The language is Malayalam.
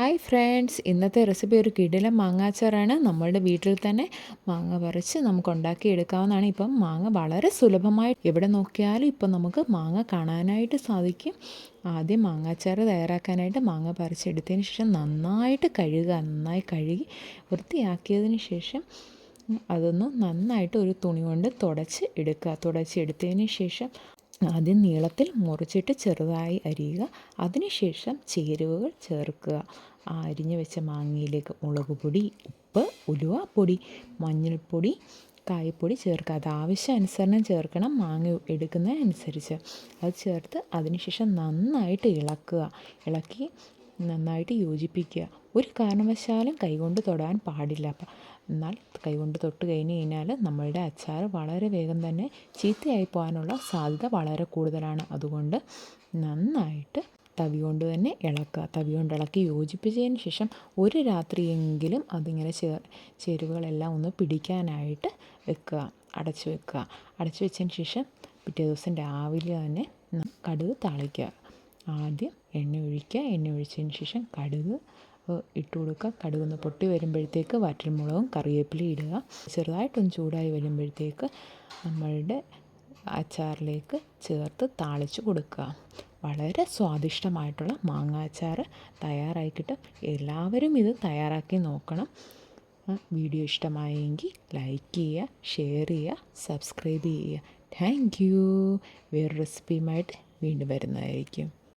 ഹായ് ഫ്രണ്ട്സ്, ഇന്നത്തെ റെസിപ്പി ഒരു കിടിലൻ മാങ്ങാച്ചാറാണ്. നമ്മളുടെ വീട്ടിൽ തന്നെ മാങ്ങ പറിച്ച് നമുക്ക് ഉണ്ടാക്കിയെടുക്കാവുന്നതാണ്. ഇപ്പം മാങ്ങ വളരെ സുലഭമായി എവിടെ നോക്കിയാലും ഇപ്പം നമുക്ക് മാങ്ങ കാണാനായിട്ട് സാധിക്കും. ആദ്യം മാങ്ങാച്ചാറ് തയ്യാറാക്കാനായിട്ട് മാങ്ങ പറിച്ചെടുത്തതിന് ശേഷം നന്നായിട്ട് നന്നായി കഴുകി വൃത്തിയാക്കിയതിന് ശേഷം അതൊന്ന് നന്നായിട്ട് ഒരു തുണി കൊണ്ട് തുടച്ചെടുത്തതിന് ശേഷം ആദ്യം നീളത്തിൽ മുറിച്ചിട്ട് ചെറുതായി അരിയുക. അതിനുശേഷം ചേരുവകൾ ചേർക്കുക. അരിഞ്ഞു വെച്ച മാങ്ങയിലേക്ക് മുളക് പൊടി, ഉപ്പ്, ഉലുവാപ്പൊടി, മഞ്ഞൾപ്പൊടി, കായപ്പൊടി ചേർക്കുക. അത് ആവശ്യാനുസരണം ചേർക്കണം, മാങ്ങ എടുക്കുന്നതനുസരിച്ച്. അത് ചേർത്ത് അതിനുശേഷം നന്നായിട്ട് ഇളക്കി നന്നായിട്ട് യോജിപ്പിക്കുക. ഒരു കാരണവശാലും കൈകൊണ്ട് തൊടാൻ പാടില്ല. എന്നാൽ കൈകൊണ്ട് തൊട്ട് കഴിഞ്ഞാൽ നമ്മളുടെ അച്ചാർ വളരെ വേഗം തന്നെ ചീത്തയായി പോകാനുള്ള സാധ്യത വളരെ കൂടുതലാണ്. അതുകൊണ്ട് നന്നായിട്ട് തവി കൊണ്ട് തന്നെ തവി കൊണ്ട് ഇളക്കി യോജിപ്പിച്ചതിന് ശേഷം ഒരു രാത്രിയെങ്കിലും അതിങ്ങനെ ചേരുവകളെല്ലാം ഒന്ന് പിടിക്കാനായിട്ട് അടച്ചു വെച്ചതിന് ശേഷം പിറ്റേ ദിവസം രാവിലെ തന്നെ കടുക് താളിക്കുക. ആദ്യം എണ്ണ ഒഴിച്ചതിന് ശേഷം കടുക് ഇട്ട് കൊടുക്കുക. കടുകൊന്ന് പൊട്ടി വരുമ്പോഴത്തേക്ക് വറ്റൽമുളകും കറിവേപ്പിലയും ഇടുക. ചെറുതായിട്ടൊന്ന് ചൂടായി വരുമ്പോഴത്തേക്ക് നമ്മളുടെ അച്ചാറിലേക്ക് ചേർത്ത് താളിച്ച് കൊടുക്കുക. വളരെ സ്വാദിഷ്ടമായിട്ടുള്ള മാങ്ങ അച്ചാർ തയ്യാറായി കിട്ടും. എല്ലാവരും ഇത് തയ്യാറാക്കി നോക്കണം. വീഡിയോ ഇഷ്ടമായെങ്കിൽ ലൈക്ക് ചെയ്യുക, ഷെയർ ചെയ്യുക, സബ്സ്ക്രൈബ് ചെയ്യുക. Thank you. വേറൊരു റെസിപ്പിയുമായിട്ട് വീണ്ടും വരുന്നതായിരിക്കും.